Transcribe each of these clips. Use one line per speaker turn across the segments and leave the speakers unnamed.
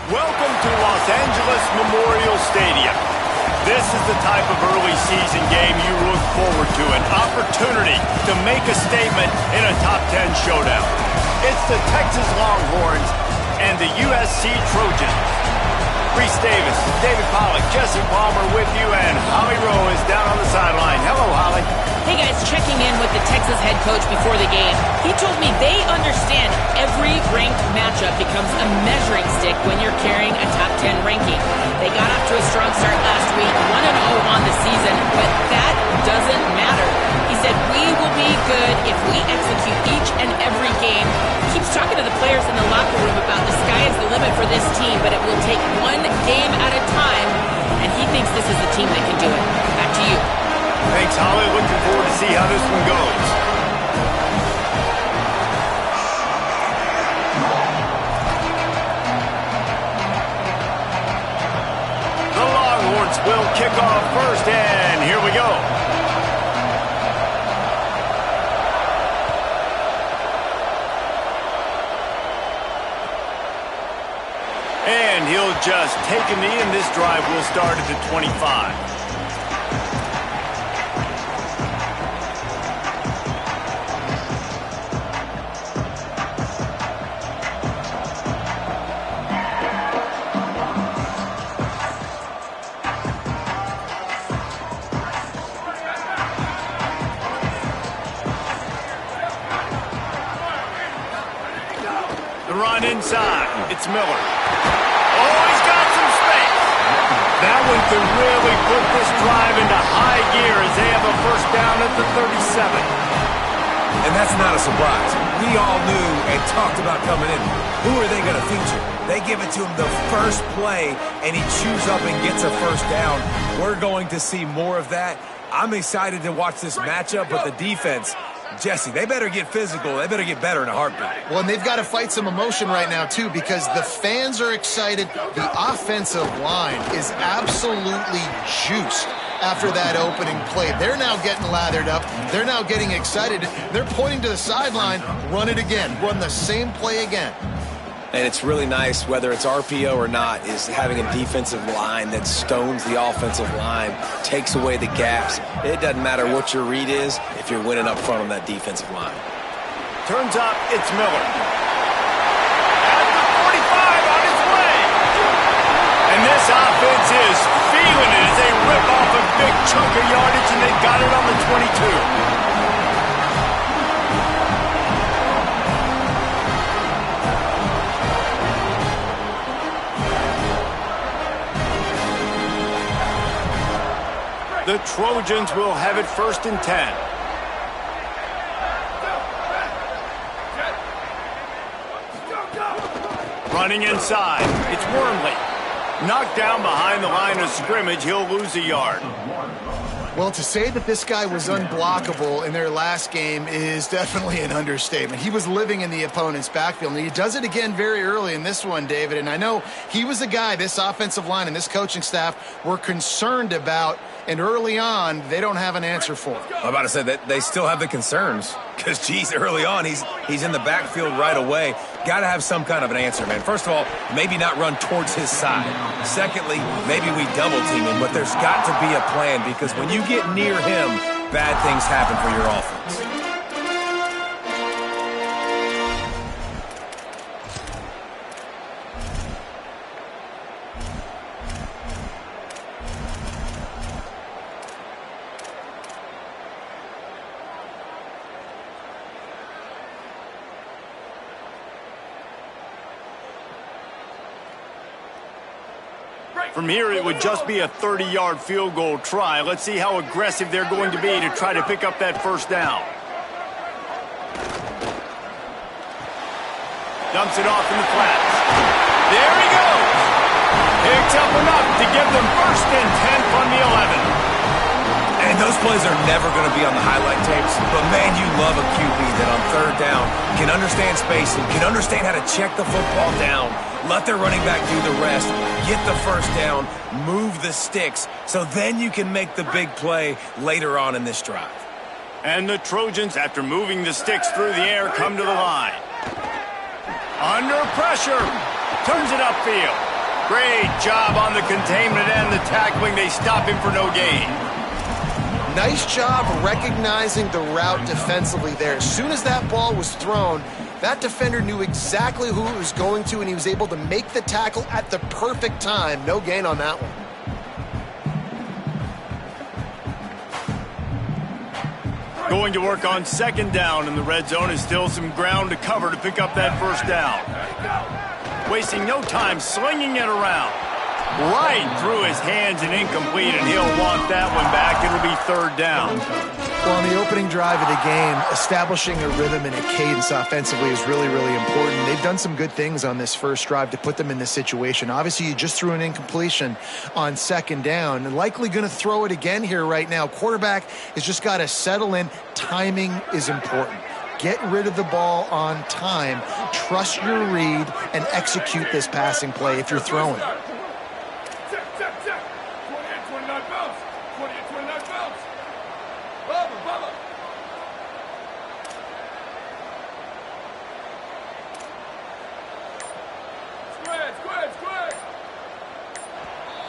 Welcome to Los Angeles Memorial Stadium. This is the type of early season game you look forward to, an opportunity to make a statement in a top 10 showdown. It's the Texas Longhorns and the USC Trojans. Reese Davis, David Pollack, Jesse Palmer with you, and Holly Rowe is down on the sideline. Hello, Holly.
Hey guys, checking in with the Texas head coach before the game. He told me they understand every ranked matchup becomes a measuring stick when you're carrying a top 10 ranking. They got off to a strong start last week, 1-0 on the season, but that doesn't matter. He said, we will be good if we execute each and every game. He keeps talking to the players in the locker room about the sky is the limit for this team, but it will take one game at a time, and he thinks this is the team that can do it. Back to you.
Thanks, Holly. Looking forward to see how this one goes. The Longhorns will kick off first, and here we go. And he'll just take a knee, and this drive will start at the 25. The run inside. It's Miller. Oh, he's got some space. That one could really put this drive into high gear as they have a first down at the 37.
And that's not a surprise. We all knew and talked about coming in. Who are they going to feature? They give it to him the first play, and he chews up and gets a first down. We're going to see more of that. I'm excited to watch this matchup, but the defense, Jesse, they better get physical. They better get better in a heartbeat.
Well, and they've got to fight some emotion right now, too, because the fans are excited. The offensive line is absolutely juiced after that opening play. They're now getting lathered up. They're now getting excited. They're pointing to the sideline. Run it again. Run the same play again.
And it's really nice, whether it's RPO or not, is having a defensive line that stones the offensive line, takes away the gaps. It doesn't matter what your read is if you're winning up front on that defensive line.
Turns up, it's Miller. At the 45 on his way. And this offense is feeling it as they rip off a big chunk of yardage, and they got it on the 22. The Trojans will have it first and 10. Running inside. It's Wormley. Knocked down behind the line of scrimmage. He'll lose a yard.
Well, to say that this guy was unblockable in their last game is definitely an understatement. He was living in the opponent's backfield, and he does it again very early in this one, David. And I know he was a guy this offensive line and this coaching staff were concerned about, and early on, they don't have an answer for him.
I'm about to say that they still have the concerns because, geez, early on, he's in the backfield right away. Got to have some kind of an answer, man. First of all, maybe not run towards his side. Secondly, maybe we double team him, but there's got to be a plan because when you get near him, bad things happen for your offense.
From here, it would just be a 30-yard field goal try. Let's see how aggressive they're going to be to try to pick up that first down. Dumps it off in the flats. There he goes. Picks up enough to give them first and 10 from the 11.
And those plays are never going to be on the highlight tapes, but man, you love a QB that on third down can understand spacing, can understand how to check the football down, let their running back do the rest, get the first down, move the sticks, so then you can make the big play later on in this drive.
And the Trojans, after moving the sticks through the air, come to the line. Under pressure. Turns it upfield. Great job on the containment and the tackling. They stop him for no gain.
Nice job recognizing the route defensively there. As soon as that ball was thrown, that defender knew exactly who it was going to, and he was able to make the tackle at the perfect time. No gain on that one.
Going to work on second down in the red zone is still some ground to cover to pick up that first down. Wasting no time slinging it around. Right through his hands and incomplete, and he'll want that one back. It'll be third down.
Well, on the opening drive of the game, establishing a rhythm and a cadence offensively is really, really important. They've done some good things on this first drive to put them in this situation. Obviously, you just threw an incompletion on second down, and likely going to throw it again here right now. Quarterback has just got to settle in. Timing is important. Get rid of the ball on time. Trust your read and execute this passing play if you're throwing.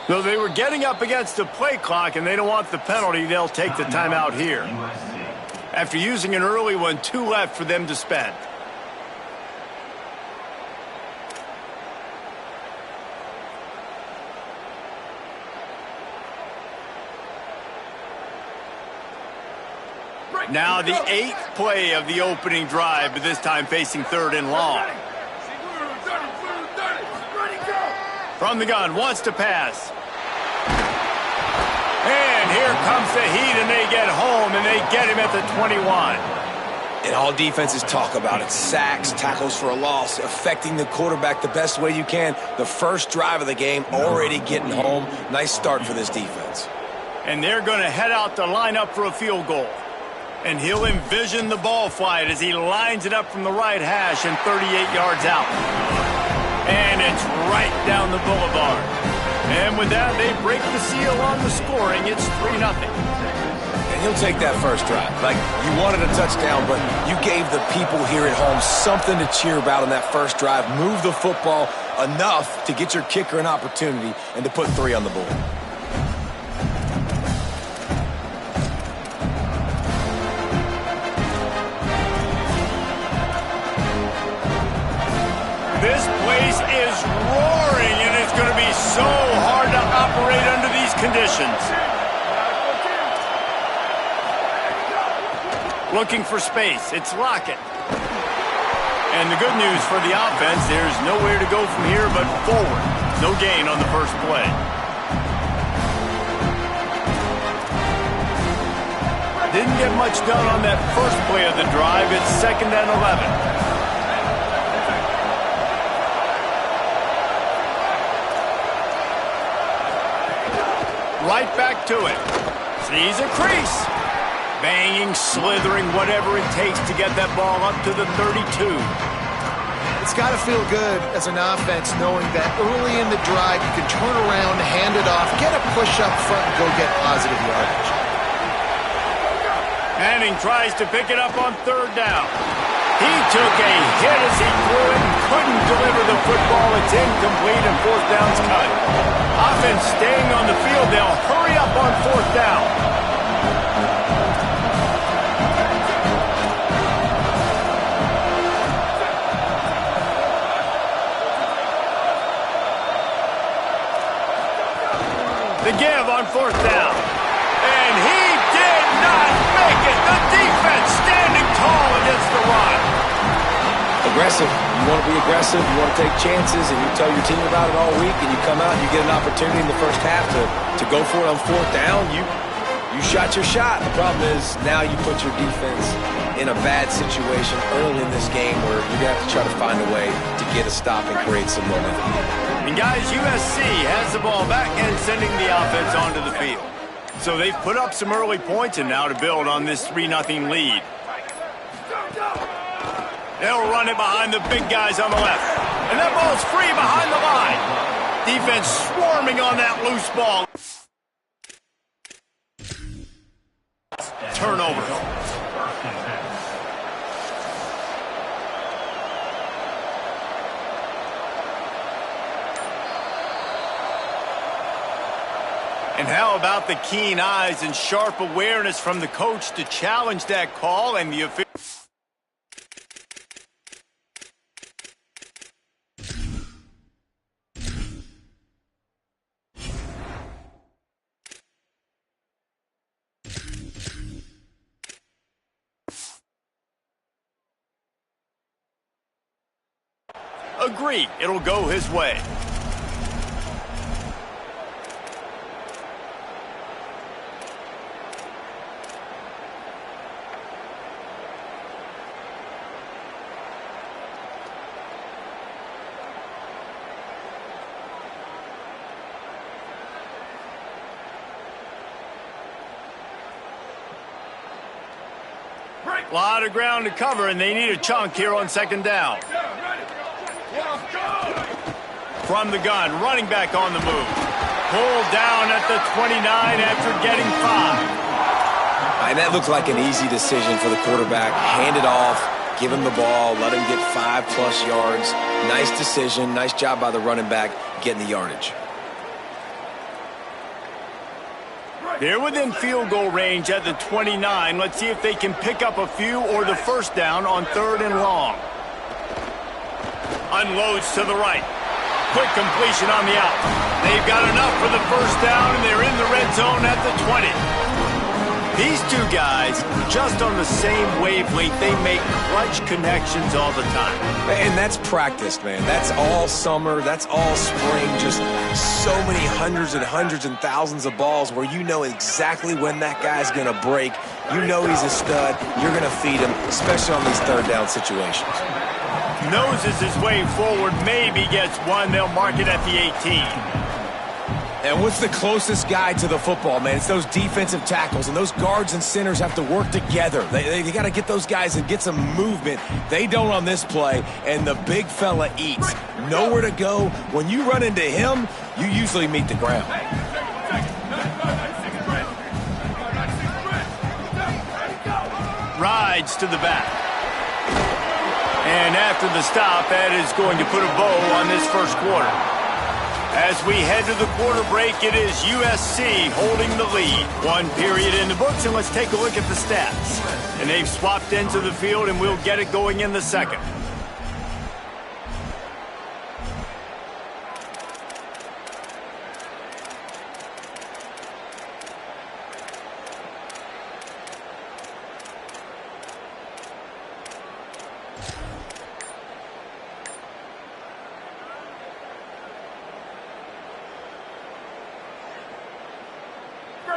Though they were getting up against the play clock and they don't want the penalty, they'll take the timeout here. After using an early one, 2 left for them to spend. Now the 8th play of the opening drive, but this time facing third and long. From the gun, wants to pass. And here comes the heat, and they get home, and they get him at the 21.
And all defenses talk about it. Sacks, tackles for a loss, affecting the quarterback the best way you can. The first drive of the game, already getting home. Nice start for this defense.
And they're going to head out to line up for a field goal. And he'll envision the ball flight as he lines it up from the right hash and 38 yards out. And it's right down the boulevard. And with that, they break the seal on the scoring. It's 3-0.
And he'll take that first drive. Like, you wanted a touchdown, but you gave the people here at home something to cheer about on that first drive. Move the football enough to get your kicker an opportunity and to put 3 on the board.
This place is roaring, and it's going to be so hard to operate under these conditions. Looking for space. It's Lockett. And the good news for the offense, there's nowhere to go from here but forward. No gain on the first play. Didn't get much done on that first play of the drive. It's 2nd and 11. Right back to it. Sees a crease. Banging, slithering, whatever it takes to get that ball up to the 32.
It's got to feel good as an offense knowing that early in the drive you can turn around, hand it off, get a push up front, and go get positive yardage.
Manning tries to pick it up on 3rd down. He took a hit as he threw it and couldn't deliver the football. It's incomplete and 4th down's cut. Offense staying on the field. They'll hurry up on 4th down. The give on 4th down. And he did not make it. The defense standing tall against the run.
Aggressive. You want to be aggressive. You want to take chances, and you tell your team about it all week, and you come out and you get an opportunity in the first half to go for it on 4th down. You shot your shot. The problem is now you put your defense in a bad situation early in this game where you're going to have to try to find a way to get a stop and create some momentum.
And guys, USC has the ball back and sending the offense onto the field. So they've put up some early points and now to build on this 3-0 lead. They'll run it behind the big guys on the left. And that ball's free behind the line. Defense swarming on that loose ball. Turnover. And how about the keen eyes and sharp awareness from the coach to challenge that call and the official? Agree, it'll go his way. A lot of ground to cover, and they need a chunk here on second down. From the gun, running back on the move. Pulled down at the 29 after getting 5.
And that looked like an easy decision for the quarterback. Hand it off, give him the ball, let him get 5+ yards. Nice decision, nice job by the running back getting the yardage.
They're within field goal range at the 29. Let's see if they can pick up a few or the first down on 3rd and long. Unloads to the right. Quick completion on the out. They've got enough for the first down, and they're in the red zone at the 20. These two guys, just on the same wavelength, they make clutch connections all the time.
And that's practice, man. That's all summer. That's all spring. Just so many hundreds and thousands of balls where you know exactly when that guy's going to break. You know he's a stud. You're going to feed him, especially on these 3rd down situations.
Noses his way forward, maybe gets one. They'll mark it at the 18.
And what's the closest guy to the football, man? It's those defensive tackles, and those guards and centers have to work together. They got to get those guys and get some movement. They don't on this play, and the big fella eats. Nowhere to go. When you run into him, you usually meet the ground.
Rides to the back. And after the stop, that is going to put a bow on this first quarter. As we head to the quarter break, it is USC holding the lead. 1 period in the books, and let's take a look at the stats. And they've swapped into the field, and we'll get it going in the second.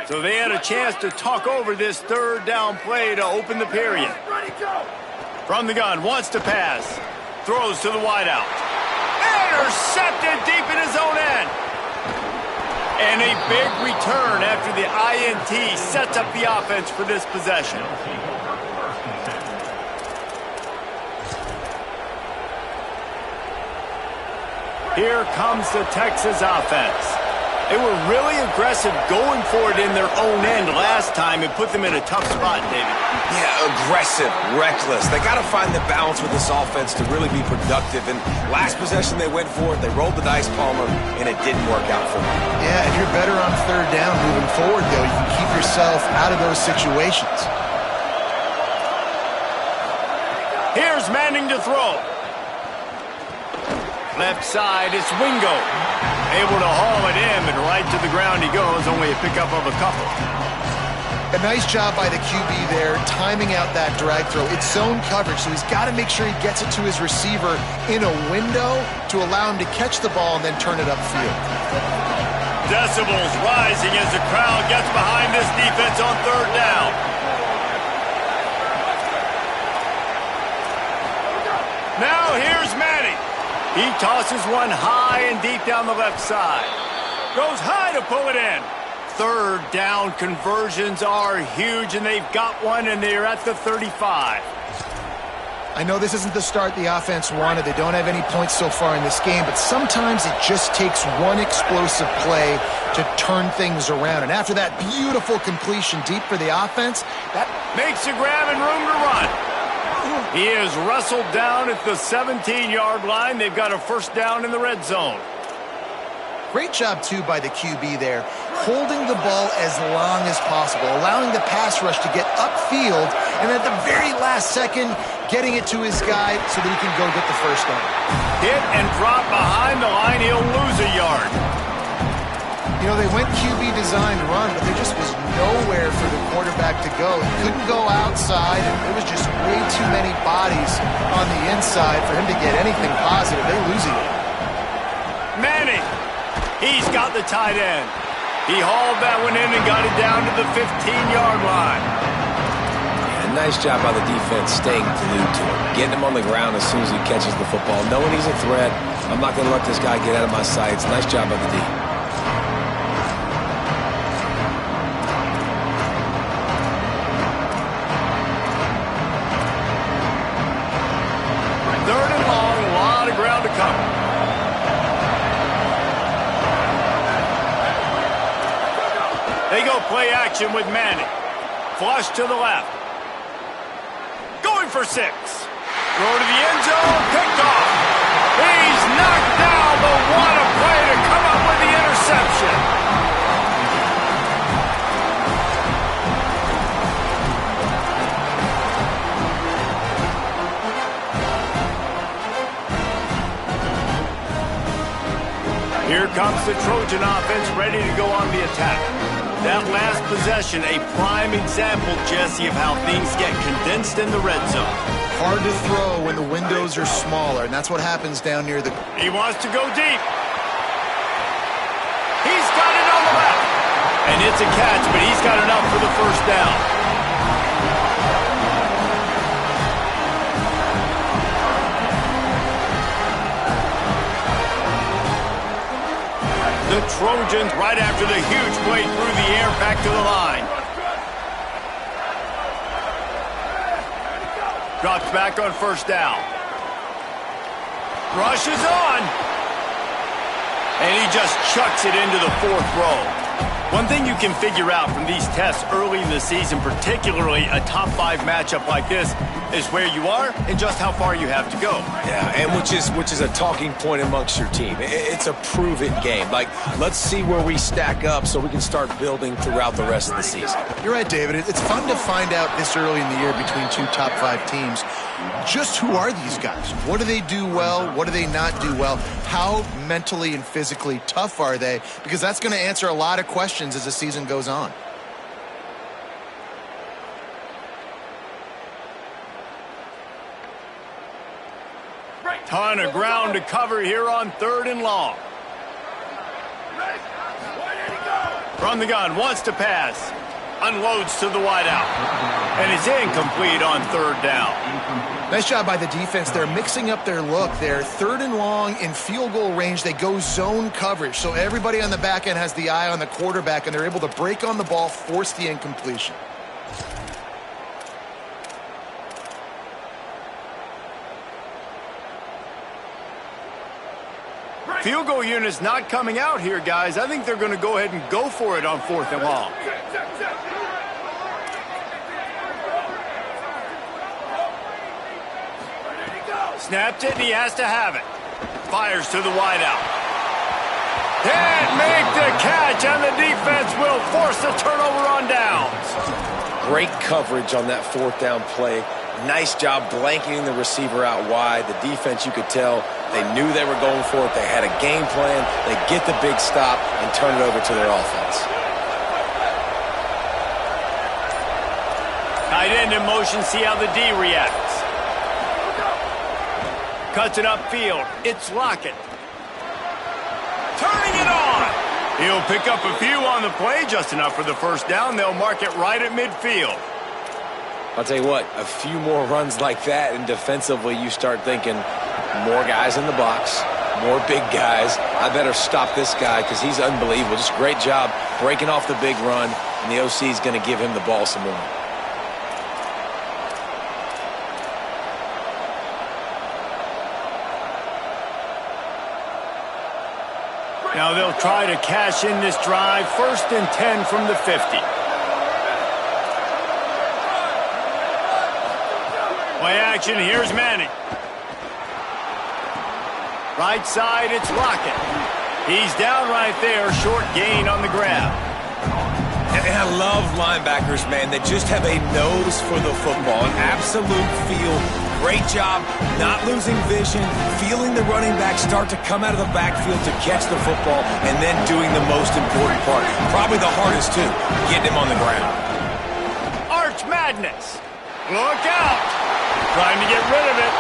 So they had a chance to talk over this 3rd down play to open the period. From the gun, wants to pass. Throws to the wideout. Intercepted deep in his own end. And a big return after the INT sets up the offense for this possession. Here comes the Texas offense. They were really aggressive going for it in their own end last time and put them in a tough spot, David.
Yeah, aggressive, reckless. They got to find the balance with this offense to really be productive. And last possession they went for it, they rolled the dice, Palmer, and it didn't work out for them.
Yeah, if you're better on 3rd down moving forward, though, you can keep yourself out of those situations.
Here's Manning to throw. Left side, it's Wingo. Able to haul it in, and right to the ground he goes, only a pickup of a couple.
A nice job by the QB there, timing out that drag throw. It's zone coverage, so he's got to make sure he gets it to his receiver in a window to allow him to catch the ball and then turn it upfield.
Decibels rising as the crowd gets behind this defense on 3rd down. Now here's Manning. He tosses one high and deep down the left side. Goes high to pull it in. 3rd down conversions are huge, and they've got one, and they're at the 35.
I know this isn't the start the offense wanted. They don't have any points so far in this game, but sometimes it just takes one explosive play to turn things around. And after that beautiful completion deep for the offense, that
makes a grab and room to run. He is wrestled down at the 17-yard line. They've got a first down in the red zone.
Great job, too, by the QB there, holding the ball as long as possible, allowing the pass rush to get upfield, and at the very last second, getting it to his guy so that he can go get the first down.
Hit and drop behind the line. He'll lose a yard.
You know, they went QB design run, but there just was nowhere for the quarterback to go. He couldn't go outside, and there was just way too many bodies on the inside for him to get anything positive. They lose it.
Manning. He's got the tight end. He hauled that one in and got it down to the 15-yard line.
Yeah, nice job by the defense staying glued to him, getting him on the ground as soon as he catches the football, knowing he's a threat. I'm not going to let this guy get out of my sights. Nice job by the D.
Third and long, a lot of ground to cover. They go play action with Manning. Flush to the left. Going for 6. Throw to the end zone. Picked off. He's knocked down, but what a play to come up with the interception. Here comes the Trojan offense ready to go on the attack. That last possession, a prime example, Jesse, of how things get condensed in the red zone.
Hard to throw when the windows are smaller, and that's what happens down near the...
He wants to go deep. He's got it on the left. And it's a catch, but he's got enough for the first down. The Trojans right after the huge play through the air back to the line. Drops back on first down. Rushes on. And he just chucks it into the 4th row. One thing you can figure out from these tests early in the season, particularly a top 5 matchup like this, is where you are and just how far you have to go.
Yeah, and which is a talking point amongst your team. It's a prove-it game. Like, let's see where we stack up so we can start building throughout the rest of the season.
You're right, David. It's fun to find out this early in the year between 2 top 5 teams. Just who are these guys? What do they do well? What do they not do well? How mentally and physically tough are they? Because that's going to answer a lot of questions as the season goes on.
Ton of ground to cover here on 3rd and long. From the gun, wants to pass. Unloads to the wideout. And it's incomplete on 3rd down.
Nice job by the defense. They're mixing up their look. They're 3rd and long in field goal range. They go zone coverage. So everybody on the back end has the eye on the quarterback, and they're able to break on the ball, force the incompletion.
Field goal unit's not coming out here, guys. I think they're going to go ahead and go for it on 4th and long. Snapped it, and he has to have it. Fires to the wideout. Can't make the catch, and the defense will force the turnover on downs.
Great coverage on that 4th down play. Nice job blanketing the receiver out wide. The defense, you could tell, they knew they were going for it. They had a game plan. They get the big stop and turn it over to their offense.
Tight end in motion, see how the D reacts. Cuts it upfield. It's Lockett. Turning it on. He'll pick up a few on the play, just enough for the first down. They'll mark it right at midfield.
I'll tell you what, a few more runs like that, and defensively you start thinking more guys in the box, more big guys. I better stop this guy because he's unbelievable. Just a great job breaking off the big run, and the OC is going to give him the ball some more.
Now they'll try to cash in this drive. 1st and 10 from the 50. Play action, here's Manning. Right side, it's Lockett. He's down right there, short gain on the grab.
And I love linebackers, man, that just have a nose for the football, an absolute feel. Great job not losing vision, feeling the running back start to come out of the backfield to catch the football, and then doing the most important part, probably the hardest too, getting him on the ground.
Arch Madness. Look out. Trying to get rid of it.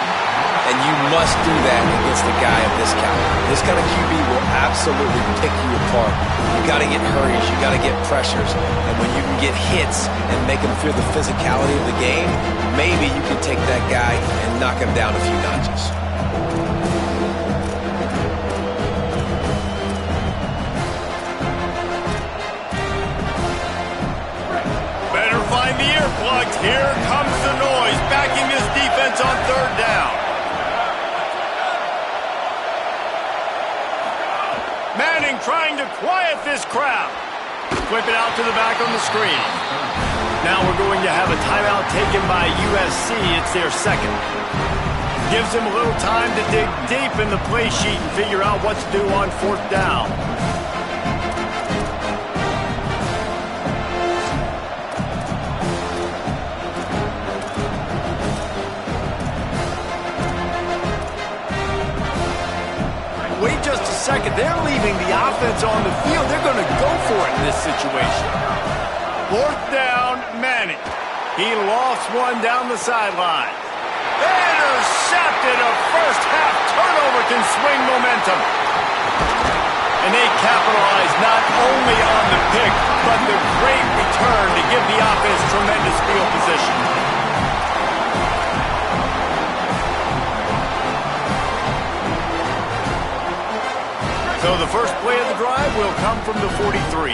And you must do that against a guy of this caliber. This kind of QB will absolutely pick you apart. You got to get hurries, you got to get pressures, and when you can get hits and make them feel the physicality of the game, maybe you can take that guy and knock him down a few notches.
Better find the earplugs. Here comes the noise, backing this defense on third down. Manning trying to quiet this crowd. Whip it out to the back on the screen. Now we're going to have a timeout taken by USC. It's their second. Gives them a little time to dig deep in the play sheet and figure out what to do on fourth down. Wait just a second. They're leaving the offense on the field. They're going to go for it in this situation. Fourth down, Manning. He lost one down the sideline. Intercepted. A first-half turnover can swing momentum. And they capitalize not only on the pick, but the great return to give the offense tremendous field position. So the first play of the drive will come from the 43.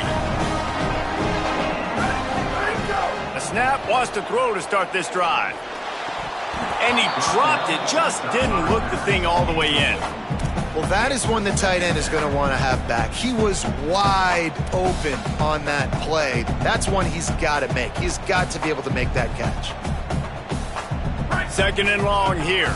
The snap wants to throw to start this drive. And he dropped it, just didn't look the thing all the way in.
Well, that is one the tight end is going to want to have back. He was wide open on that play. That's one he's got to make. He's got to be able to make that catch.
Second and long here.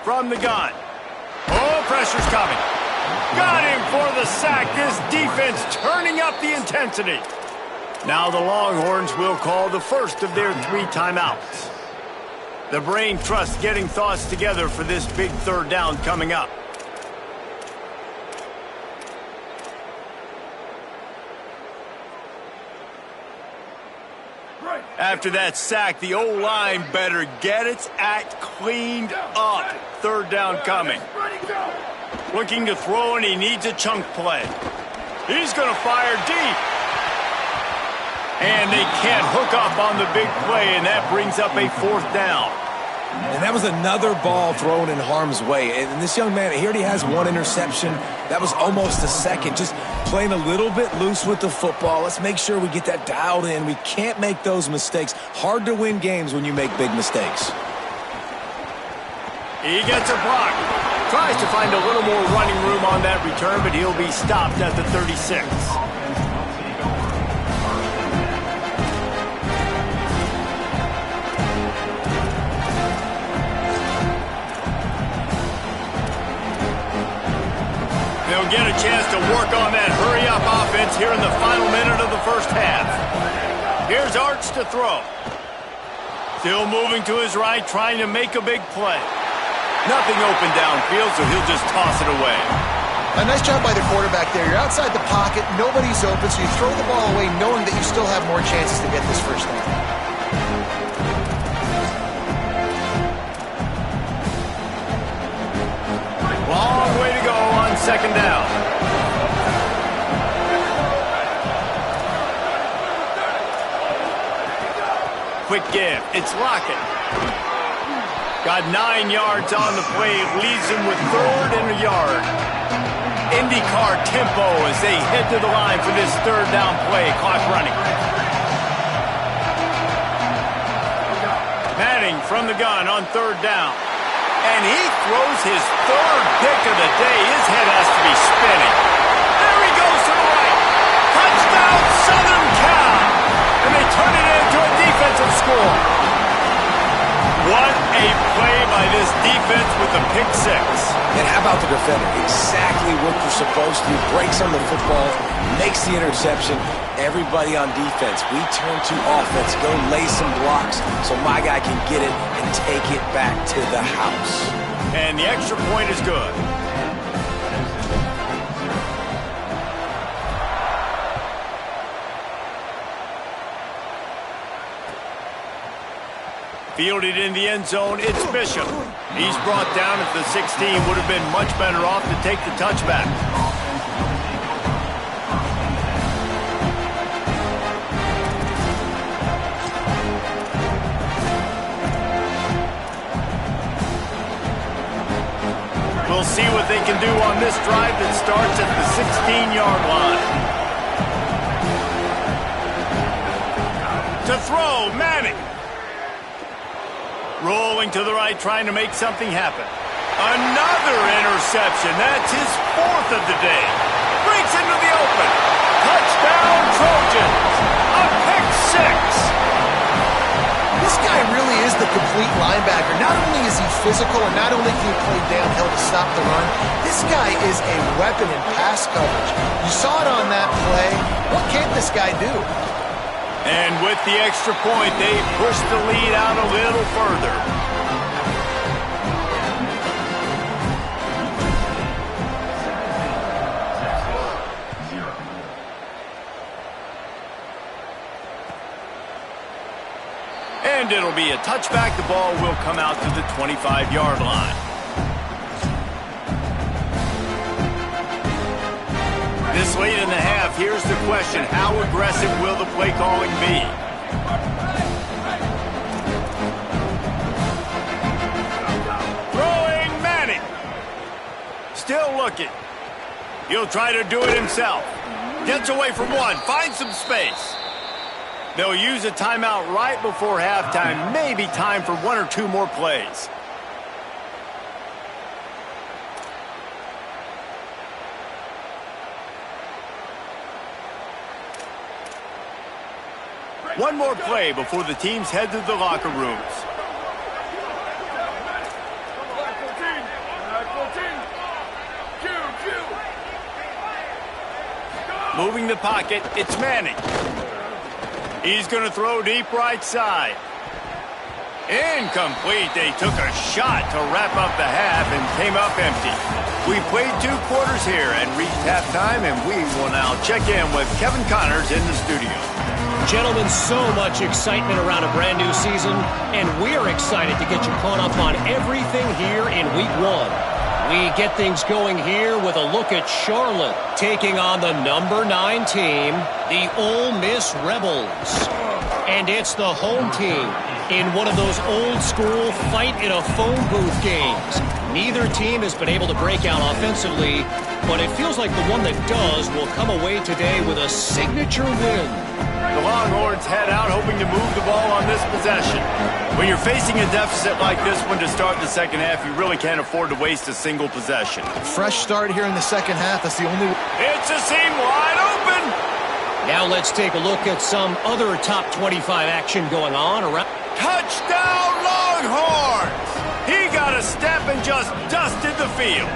From the gun. Oh, pressure's coming. Got him for the sack. This defense turning up the intensity. Now the Longhorns will call the first of their 3 timeouts. The brain trust getting thoughts together for this big third down coming up. After that sack, the O-line better get its act cleaned up. Third down coming. Looking to throw, and he needs a chunk play. He's going to fire deep. And they can't hook up on the big play, and that brings up a fourth down.
And that was another ball thrown in harm's way. And this young man, he already has 1 interception. That was almost a second. Just playing a little bit loose with the football. Let's make sure we get that dialed in. We can't make those mistakes. Hard to win games when you make big mistakes.
He gets a block. Tries to find a little more running room on that return, but he'll be stopped at the 36. They'll get a chance to work on that hurry-up offense here in the final minute of the first half. Here's Arch to throw. Still moving to his right, trying to make a big play. Nothing open downfield, so he'll just toss it away.
A nice job by the quarterback there. You're outside the pocket, nobody's open, so you throw the ball away knowing that you still have more chances to get this first down.
Long way to go on second down. Quick give. It's Lockett. Got 9 yards on the play. Leaves him with third and a yard. IndyCar tempo as they head to the line for this third down play. Clock running. Manning from the gun on third down. And he throws his third pick of the day. His head has to be spinning. There he goes to the right. Touchdown, Southern Cal.
score.
What a play by this defense with the pick six.
And how about the defender? Exactly what you're supposed to do. Breaks on the football, makes the interception. Everybody on defense, we turn to offense. Go lay some blocks so my guy can get it and take it back to the house.
And the extra point is good. Fielded in the end zone, it's Bishop. He's brought down at the 16. Would have been much better off to take the touchback. We'll see what they can do on this drive that starts at the 16-yard line. To throw, Manning. Rolling to the right, trying to make something happen. Another interception. That's his fourth of the day. Breaks into the open. Touchdown, Trojans. A pick six.
This guy really is the complete linebacker. Not only is he physical and not only can he play downhill to stop the run, this guy is a weapon in pass coverage. You saw it on that play. What can't this guy do?
And with the extra point, they push the lead out a little further. And it'll be a touchback. The ball will come out to the 25-yard line. This late in the half, here's the question. How aggressive will the play calling be? Throwing Manning. Still looking. He'll try to do it himself. Gets away from one. Finds some space. They'll use a timeout right before halftime. Maybe time for one or two more plays. One more play before the teams head to the locker rooms. Moving the pocket, it's Manning. He's going to throw deep right side. Incomplete. They took a shot to wrap up the half and came up empty. We played 2 quarters here and reached halftime, and we will now check in with Kevin Connors in the studio.
Gentlemen, so much excitement around a brand new season, and we're excited to get you caught up on everything here in Week 1. We get things going here with a look at Charlotte taking on the number 9 team, the Ole Miss Rebels. And it's the home team in one of those old-school fight-in-a-phone-booth games. Neither team has been able to break out offensively, but it feels like the one that does will come away today with a signature win.
The Longhorns head out hoping to move the ball on this possession. When you're facing a deficit like this one to start the second half, you really can't afford to waste a single possession.
Fresh start here in the second half. That's the only...
It's a seam wide open.
Now let's take a look at some other top 25 action going on around.
Touchdown Longhorns! He got a step and just dusted the field.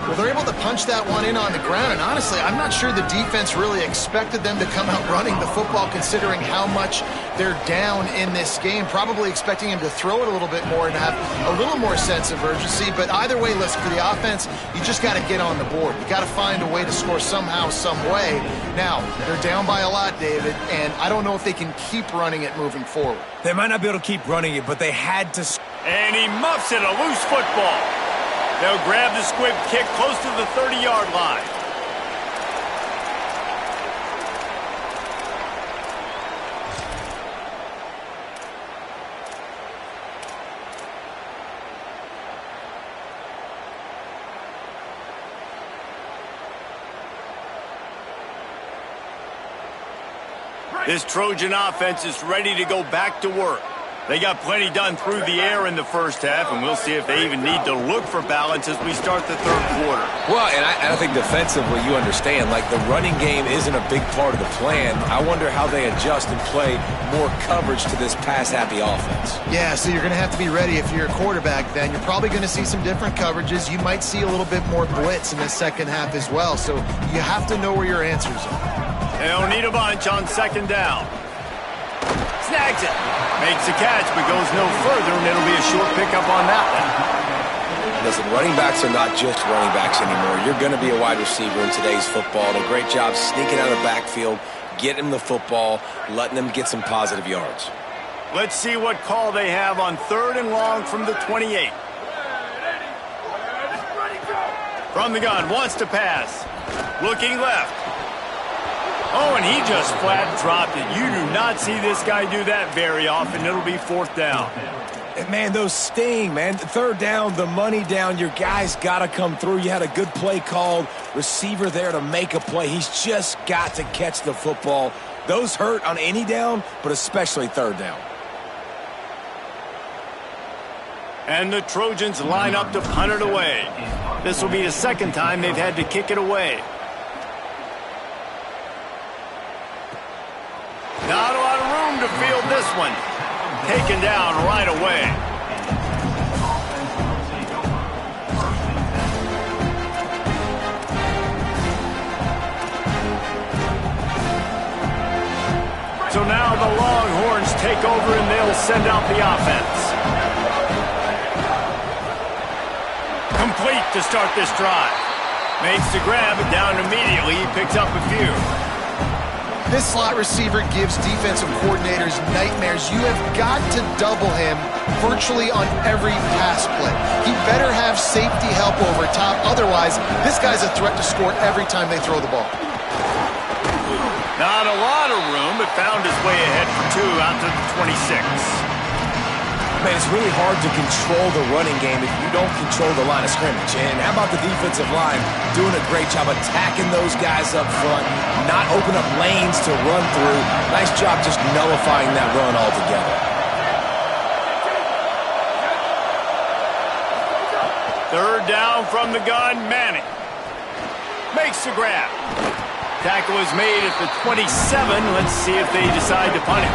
Well, they're able to punch that one in on the ground, and honestly, I'm not sure the defense really expected them to come out running the football considering how much they're down in this game. Probably expecting him to throw it a little bit more and have a little more sense of urgency, but either way, listen, for the offense, you just got to get on the board. You got to find a way to score somehow, some way. Now, they're down by a lot, David, and I don't know if they can keep running it moving forward.
They might not be able to keep running it, but they had to...
And he muffs it, a loose football. They'll grab the squib kick close to the 30-yard line. This Trojan offense is ready to go back to work. They got plenty done through the air in the first half, and we'll see if they even need to look for balance as we start the third quarter.
Well, and I think defensively, you understand, like the running game isn't a big part of the plan. I wonder how they adjust and play more coverage to this pass-happy offense.
Yeah, so you're going to have to be ready if you're a quarterback then. You're probably going to see some different coverages. You might see a little bit more blitz in the second half as well, so you have to know where your answers are.
They don't need a bunch on second down. Snags it. Makes the catch, but goes no further, and it'll be a short pickup on that one.
Listen, running backs are not just running backs anymore. You're going to be a wide receiver in today's football. And a great job sneaking out of the backfield, getting them the football, letting them get some positive yards.
Let's see what call they have on 3rd and long from the 28. From the gun, wants to pass. Looking left. Oh, and he just flat dropped it. You do not see this guy do that very often. It'll be 4th down.
And man, those sting, man. The 3rd down, the money down. Your guy's got to come through. You had a good play called. Receiver there to make a play. He's just got to catch the football. Those hurt on any down, but especially 3rd down.
And the Trojans line up to punt it away. This will be the 2nd time they've had to kick it away. Not a lot of room to field this one. Taken down right away. So now the Longhorns take over and they'll send out the offense. Complete to start this drive. Makes the grab, and down immediately. He picks up a few.
This slot receiver gives defensive coordinators nightmares. You have got to double him virtually on every pass play. He better have safety help over top. Otherwise, this guy's a threat to score every time they throw the ball.
Not a lot of room, but found his way ahead for 2 out to the 26.
Man, it's really hard to control the running game if you don't control the line of scrimmage. And how about the defensive line doing a great job attacking those guys up front, not open up lanes to run through. Nice job just nullifying that run altogether.
3rd down from the gun, Manning. Makes the grab. Tackle is made at the 27. Let's see if they decide to punt it.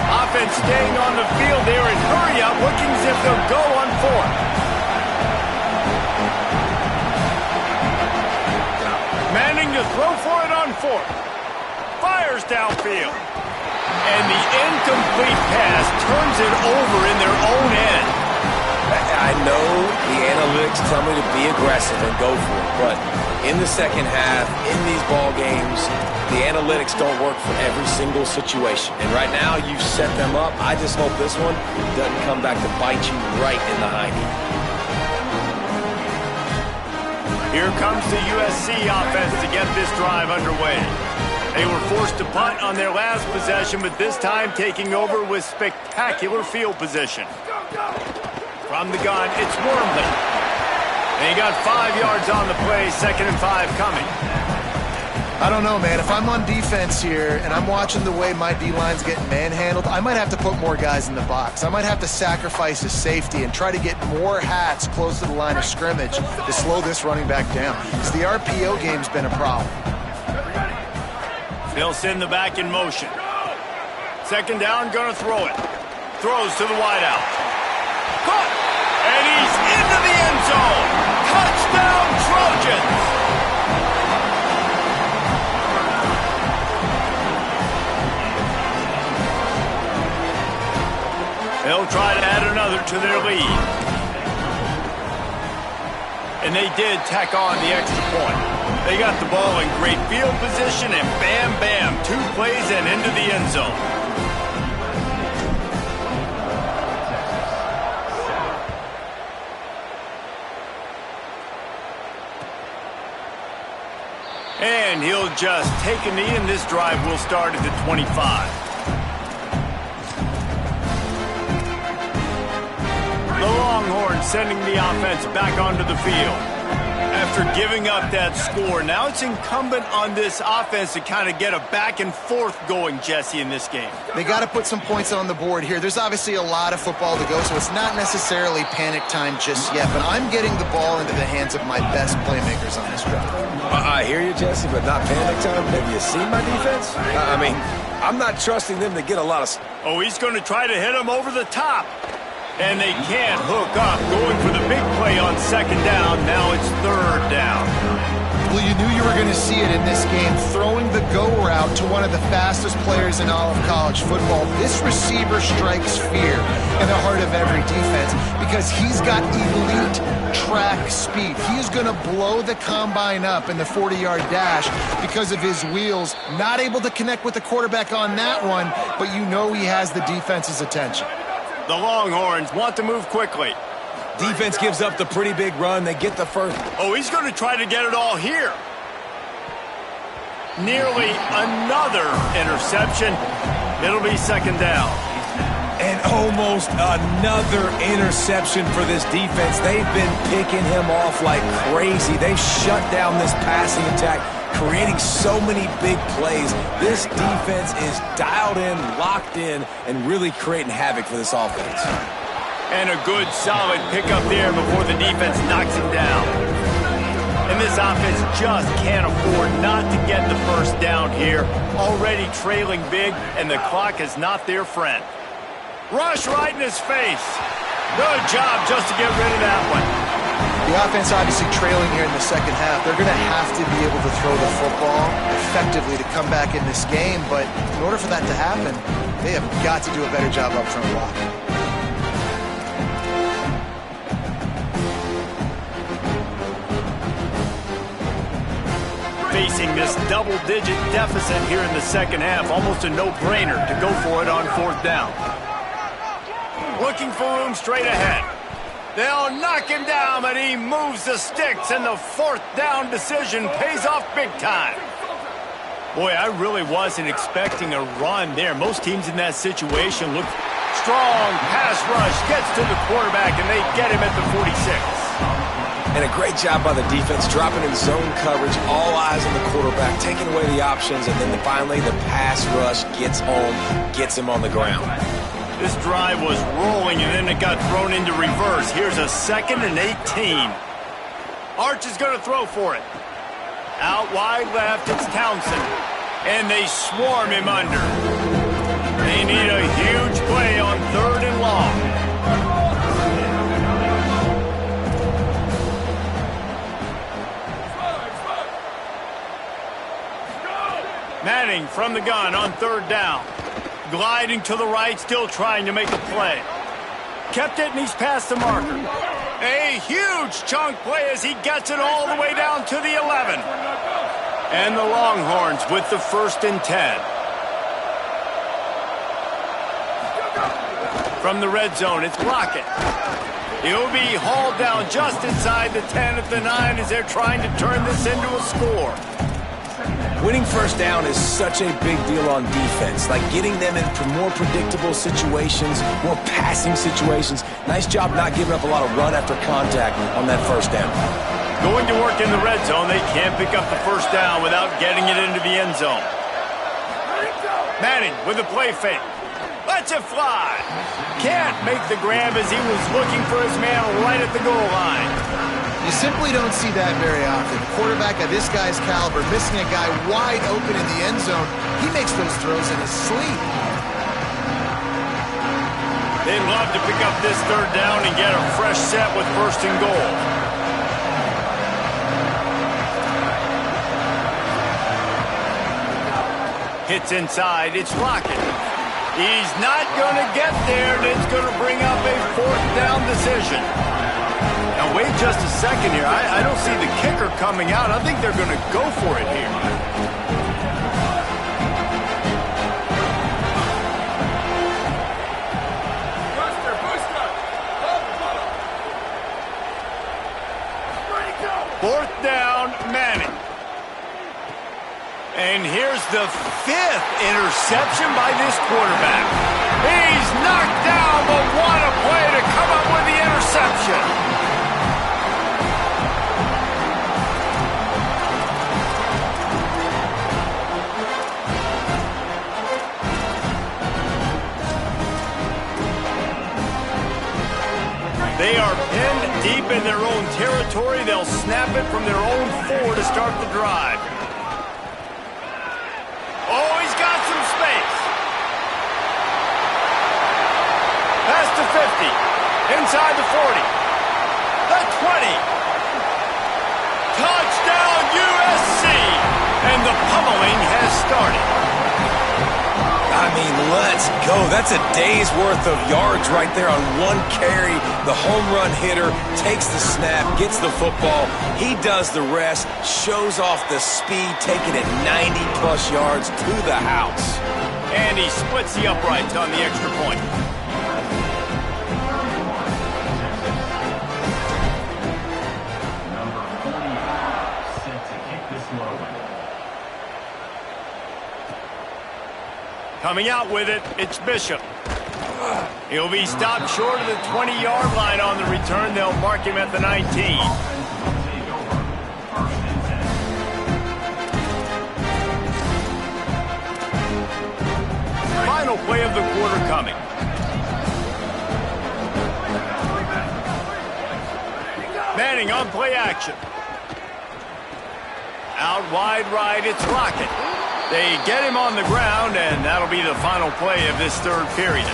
Offense staying on the field there in hurry up, looking as if they'll go on 4th. Manning to throw for it on 4th. Fires downfield. And the incomplete pass turns it over in their own end.
I know the analytics tell me to be aggressive and go for it, but in the second half, in these ball games, the analytics don't work for every single situation. And right now, you've set them up. I just hope this one doesn't come back to bite you right in the hiney.
Here comes the USC offense to get this drive underway. They were forced to punt on their last possession, but this time taking over with spectacular field position. From the gun, it's Wormley. And he got 5 yards on the play, 2nd and 5 coming.
I don't know, man. If I'm on defense here and I'm watching the way my D-line's getting manhandled, I might have to put more guys in the box. I might have to sacrifice his safety and try to get more hats close to the line of scrimmage to slow this running back down. Because the RPO game's been a problem.
They'll send the back in motion. 2nd down, gonna throw it. Throws to the wideout. Caught! And he's into the end zone! Touchdown, Trojans! They'll try to add another to their lead. And they did tack on the extra point. They got the ball in great field position, and bam, bam, 2 plays and into the end zone. And he'll just take a knee, and this drive will start at the 25. The Longhorns sending the offense back onto the field. After giving up that score, now it's incumbent on this offense to kind of get a back and forth going, Jesse, in this game.
They got to put some points on the board here. There's obviously a lot of football to go, so it's not necessarily panic time just yet, but I'm getting the ball into the hands of my best playmakers on this drive.
I hear you, Jesse, but not panic time. Have you seen my defense? I mean, I'm not trusting them to get a lot of...
Oh, he's going to try to hit him over the top. And they can't hook up. Going for the big play on second down. Now it's third down.
Well, you knew you were going to see it in this game, throwing the go route to one of the fastest players in all of college football. This receiver strikes fear in the heart of every defense because he's got elite track speed. He is going to blow the combine up in the 40-yard dash because of his wheels. Not able to connect with the quarterback on that one, but you know he has the defense's attention.
The Longhorns want to move quickly.
Defense gives up the pretty big run. They get the first.
Oh, he's going to try to get it all here. Nearly another interception. It'll be second down.
And almost another interception for this defense. They've been picking him off like crazy. They've shut down this passing attack, creating so many big plays. This defense is dialed in, locked in, and really creating havoc for this offense.
And a good, solid pickup there before the defense knocks him down. And this offense just can't afford not to get the first down here. Already trailing big, and the clock is not their friend. Rush right in his face. Good job just to get rid of that one.
The offense obviously trailing here in the second half. They're going to have to be able to throw the football effectively to come back in this game, but in order for that to happen, they have got to do a better job up front blocking.
Facing this double-digit deficit here in the second half, almost a no-brainer to go for it on fourth down. Looking for room straight ahead. They'll knock him down, but he moves the sticks, and the fourth down decision pays off big time. Boy, I really wasn't expecting a run there. Most teams in that situation look strong. Pass rush gets to the quarterback, and they get him at the 46.
And a great job by the defense, dropping in zone coverage, all eyes on the quarterback, taking away the options, and then finally the pass rush gets home, gets him on the ground.
This drive was rolling, and then it got thrown into reverse. Here's a 2nd and 18. Arch is going to throw for it. Out wide left, it's Townsend. And they swarm him under. They need a huge play on third and long. Manning from the gun on third down. Gliding to the right, still trying to make a play. Kept it, and he's past the marker. A huge chunk play as he gets it all the way down to the 11. And the Longhorns with the 1st and 10. From the red zone, it's Lockett. He'll be hauled down just inside the 10 at the 9 as they're trying to turn this into a score.
Winning first down is such a big deal on defense, like getting them in more predictable situations, more passing situations. Nice job not giving up a lot of run after contact on that first down.
Going to work in the red zone, they can't pick up the first down without getting it into the end zone. Manning with the play fake. Lets it fly. Can't make the grab as he was looking for his man right at the goal line.
You simply don't see that very often. A quarterback of this guy's caliber missing a guy wide open in the end zone. He makes those throws in his sleep.
They'd love to pick up this third down and get a fresh set with 1st and goal. Hits inside, it's Lockett. He's not going to get there, and it's going to bring up a 4th down decision. Now, wait just a second here. I don't see the kicker coming out. I think they're going to go for it here. Fourth down, Manning. And here's the 5th interception by this quarterback. He's knocked down, but what a play to come up with the interception. deep in their own territory. They'll snap it from their own 4 to start the drive. Oh, he's got some space. Pass to 50. Inside the 40. The 20. Touchdown USC. And the pummeling has started.
I mean, let's go. That's a day's worth of yards right there on one carry. The home run hitter takes the snap, gets the football. He does the rest, shows off the speed, taking it 90-plus yards to the house.
And he splits the uprights on the extra point. Coming out with it, it's Bishop. He'll be stopped short of the 20-yard line on the return. They'll mark him at the 19. Final play of the quarter coming. Manning on play action. Out wide right, it's Rocket. They get him on the ground, and that'll be the final play of this third period.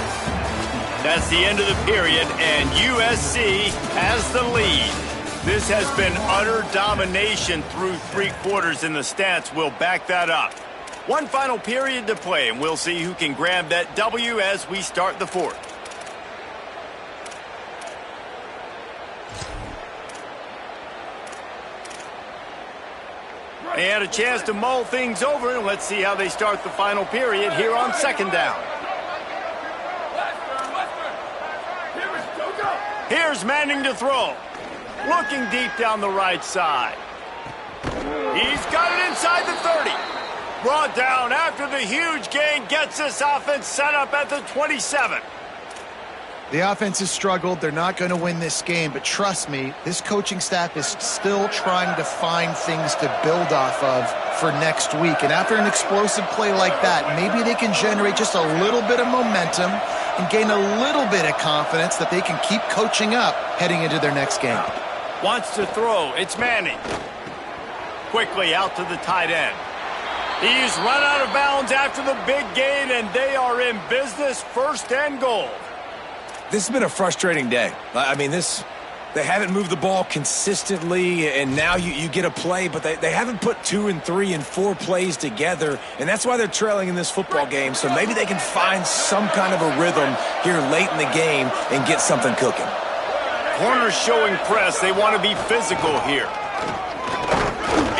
That's the end of the period, and USC has the lead. This has been utter domination through 3 quarters, and the stats will back that up. One final period to play, and we'll see who can grab that W as we start the fourth. They had a chance to mull things over, and let's see how they start the final period here on second down. Here's Manning to throw. Looking deep down the right side. He's got it inside the 30. Brought down after the huge gain, gets this offense set up at the 27.
The offense has struggled. They're not going to win this game, but trust me, this coaching staff is still trying to find things to build off of for next week. And after an explosive play like that, maybe they can generate just a little bit of momentum and gain a little bit of confidence that they can keep coaching up heading into their next game.
Wants to throw. It's Manning. Quickly out to the tight end. He's run out of bounds after the big gain, and they are in business, 1st and goal.
This has been a frustrating day. I mean, they haven't moved the ball consistently, and now you get a play, but they haven't put 2 and 3 and 4 plays together, and that's why they're trailing in this football game. So maybe they can find some kind of a rhythm here late in the game and get something cooking.
Corners showing press. They want to be physical here.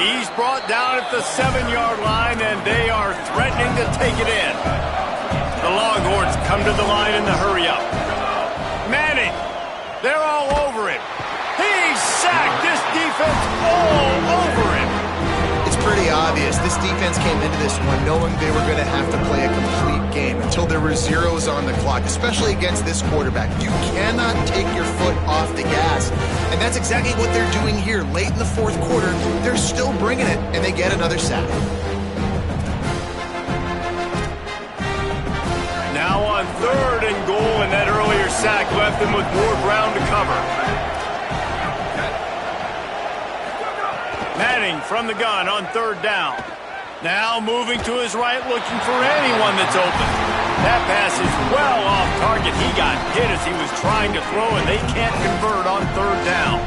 He's brought down at the 7-yard line, and they are threatening to take it in. The Longhorns come to the line in the hurry-up. Manning, they're all over him. He's sacked. This defense all over him.
It's pretty obvious. This defense came into this one knowing they were going to have to play a complete game until there were zeros on the clock, especially against this quarterback. You cannot take your foot off the gas, and that's exactly what they're doing here. Late in the 4th quarter, they're still bringing it, and they get another sack.
Now on 3rd and goal, and that earlier sack left them with more ground to cover. Manning from the gun on 3rd down. Now moving to his right, looking for anyone that's open. That pass is well off target. He got hit as he was trying to throw, and they can't convert on 3rd down.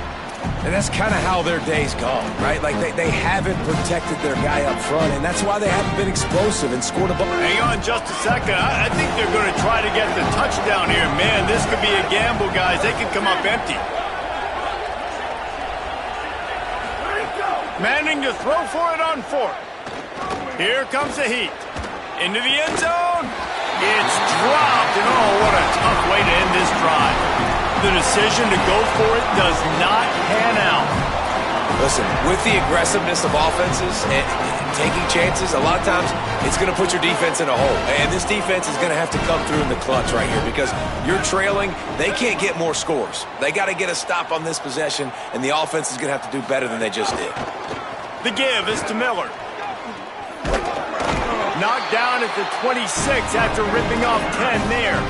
And that's kind of how their day's gone, right? Like they haven't protected their guy up front, and that's why they haven't been explosive and scored a ball.
Hang on just a second. I think they're going to try to get the touchdown here. Man, this could be a gamble, guys. They could come up empty. Manning to throw for it on 4th. Here comes the heat. Into the end zone. It's dropped, and oh, what a tough way to end this drive. The decision to go for it does not pan out.
Listen, with the aggressiveness of offenses and taking chances, a lot of times it's going to put your defense in a hole. And this defense is going to have to come through in the clutch right here because you're trailing. They can't get more scores. They got to get a stop on this possession, and the offense is going to have to do better than they just did.
The give is to Miller. Knocked down at the 26 after ripping off 10 there.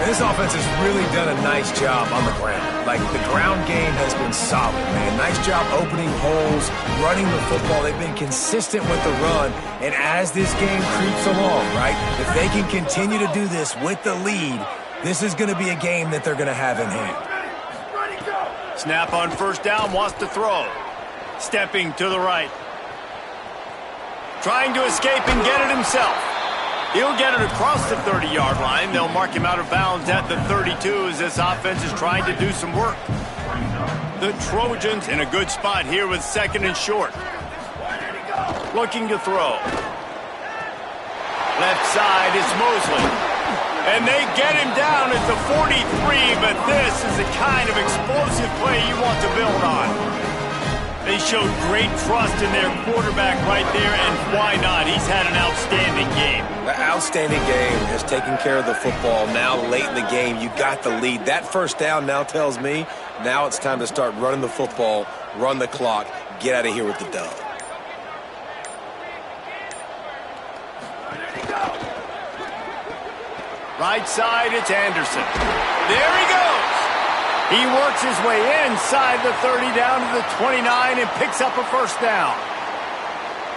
And this offense has really done a nice job on the ground. Like, the ground game has been solid, man. Nice job opening holes, running the football. They've been consistent with the run. And as this game creeps along, right, if they can continue to do this with the lead, this is going to be a game that they're going to have in hand.
Snap on first down, wants to throw. Stepping to the right. Trying to escape and get it himself. He'll get it across the 30-yard line. They'll mark him out of bounds at the 32 as this offense is trying to do some work. The Trojans in a good spot here with second and short. Looking to throw. Left side is Mosley. And they get him down at the 43, but this is the kind of explosive play you want to build on. They showed great trust in their quarterback right there, and why not? He's had an outstanding game.
The outstanding game has taken care of the football. Now, late in the game, you got the lead. That first down now tells me now it's time to start running the football, run the clock, get out of here with the dub.
Right side, it's Anderson. There he goes. He works his way inside the 30 down to the 29 and picks up a first down.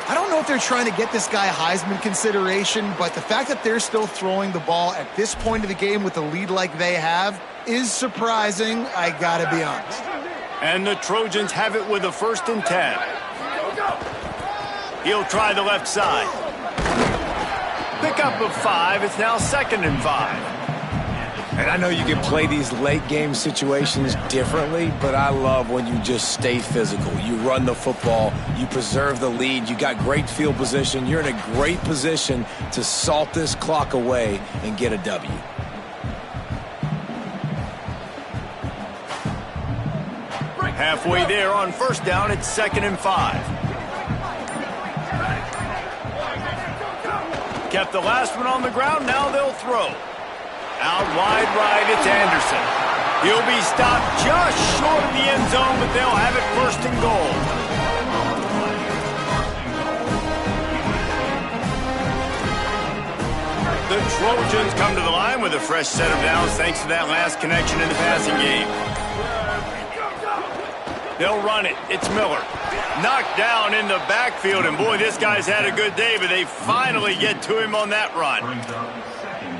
I don't know if they're trying to get this guy Heisman consideration, but the fact that they're still throwing the ball at this point of the game with a lead like they have is surprising, I gotta be honest.
And the Trojans have it with a 1st and 10. He'll try the left side. Pickup of 5. It's now 2nd and 5.
And I know you can play these late game situations differently, but I love when you just stay physical. You run the football, you preserve the lead, you got great field position. You're in a great position to salt this clock away and get a W.
Halfway there on first down, it's 2nd and 5. Kept the last one on the ground, now they'll throw. Out wide right, it's Anderson. He'll be stopped just short of the end zone, but they'll have it 1st and goal. The Trojans come to the line with a fresh set of downs thanks to that last connection in the passing game. They'll run it. It's Miller. Knocked down in the backfield, and boy, this guy's had a good day, but they finally get to him on that run.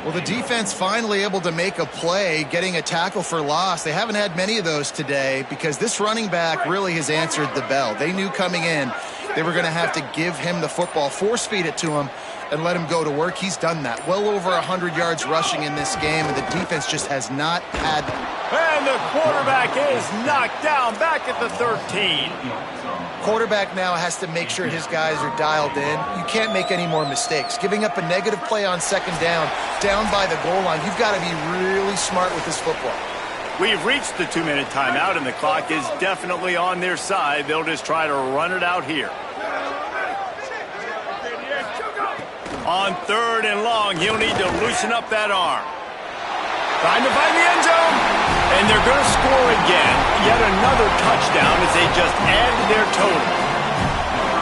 Well, the defense finally able to make a play, getting a tackle for loss. They haven't had many of those today because this running back really has answered the bell. They knew coming in they were going to have to give him the football, force feed it to him, and let him go to work. He's done that. Well over 100 yards rushing in this game, and the defense just has not had...
And the quarterback is knocked down back at the 13.
Quarterback now has to make sure his guys are dialed in. You can't make any more mistakes. Giving up a negative play on 2nd down by the goal line, you've got to be really smart with this football.
We've reached the 2-minute timeout, and the clock is definitely on their side. They'll just try to run it out here. On 3rd and long, he'll need to loosen up that arm. Trying to find the end zone. And they're going to score again. Yet another touchdown as they just add to their total.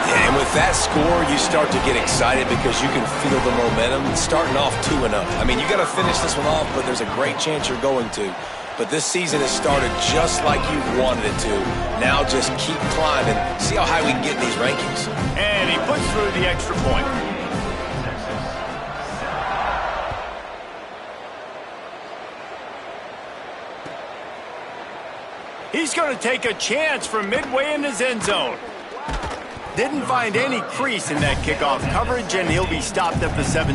Yeah, and with that score, you start to get excited because you can feel the momentum starting off 2-0. I mean, you got to finish this one off, but there's a great chance you're going to. But this season has started just like you wanted it to. Now just keep climbing. See how high we can get in these rankings.
And he puts through the extra point. He's going to take a chance from midway in his end zone. Didn't find any crease in that kickoff coverage, and he'll be stopped at the 17.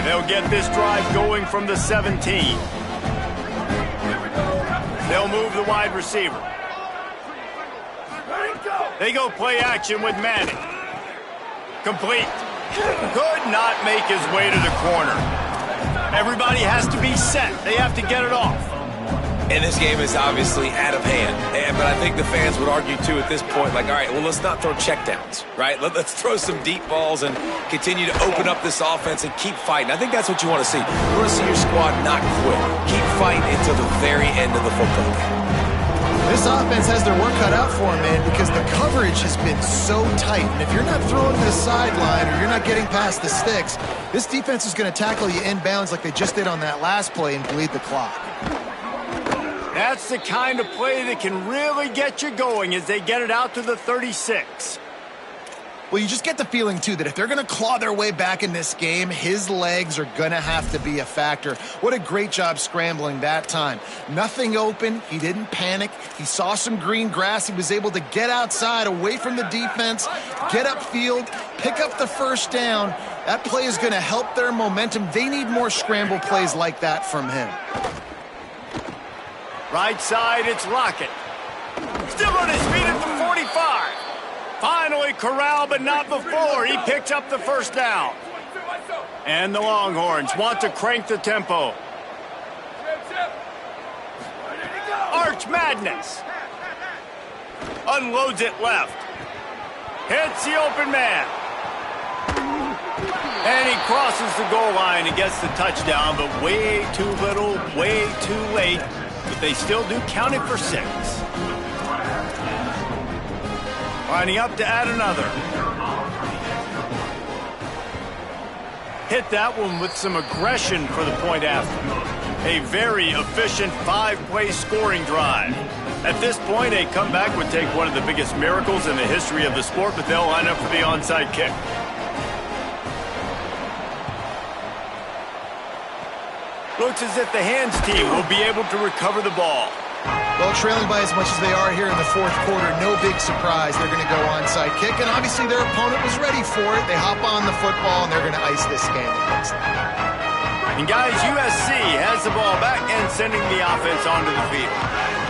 They'll get this drive going from the 17. They'll move the wide receiver. They go play action with Manning. Complete. Could not make his way to the corner. Everybody has to be set. They have to get it off.
And this game is obviously out of hand. But I think the fans would argue, too, at this point, like, all right, well, let's not throw checkdowns, right? Let's throw some deep balls and continue to open up this offense and keep fighting. I think that's what you want to see. You want to see your squad not quit. Keep fighting until the very end of the football game.
This this offense has their work cut out for them, man, because the coverage has been so tight. And if you're not throwing to the sideline or you're not getting past the sticks, this defense is going to tackle you inbounds like they just did on that last play and bleed the clock.
That's the kind of play that can really get you going as they get it out to the 36.
Well, you just get the feeling, too, that if they're going to claw their way back in this game, his legs are going to have to be a factor. What a great job scrambling that time. Nothing open. He didn't panic. He saw some green grass. He was able to get outside, away from the defense, get upfield, pick up the first down. That play is going to help their momentum. They need more scramble plays like that from him.
Right side, it's Lockett. Still on his feet at the 45. Finally corralled, but not before. He picks up the first down. And the Longhorns want to crank the tempo. Arch Madness. Unloads it left. Hits the open man. And he crosses the goal line and gets the touchdown, but way too little, way too late. But they still do count it for 6. Lining up to add another. Hit that one with some aggression for the point after. A very efficient 5-play scoring drive. At this point, a comeback would take one of the biggest miracles in the history of the sport, but they'll line up for the onside kick. Looks as if the hands team will be able to recover the ball.
Well, trailing by as much as they are here in the fourth quarter, no big surprise. They're going to go onside kick, and obviously their opponent was ready for it. They hop on the football, and they're going to ice this game against them.
And guys, USC has the ball back and sending the offense onto the field.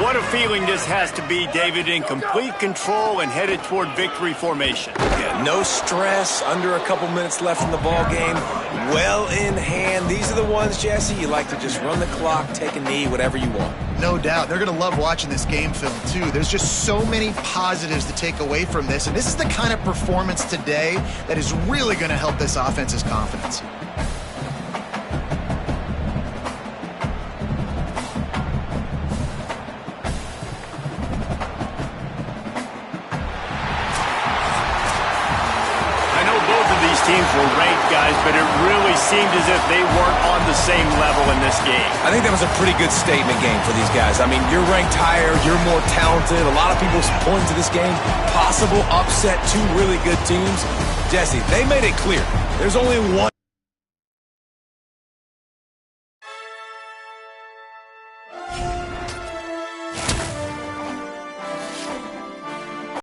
What a feeling this has to be, David, in complete control and headed toward victory formation.
Yeah, no stress, under a couple minutes left in the ball game, well in hand. These are the ones, Jesse, you like to just run the clock, take a knee, whatever you want.
No doubt. They're going to love watching this game film, too. There's just so many positives to take away from this, and this is the kind of performance today that is really going to help this offense's confidence.
Teams were ranked, guys, but it really seemed as if they weren't on the same level in this game.
I think that was a pretty good statement game for these guys. I mean, you're ranked higher, you're more talented. A lot of people point to this game, possible upset, 2 really good teams. Jesse, they made it clear. There's only one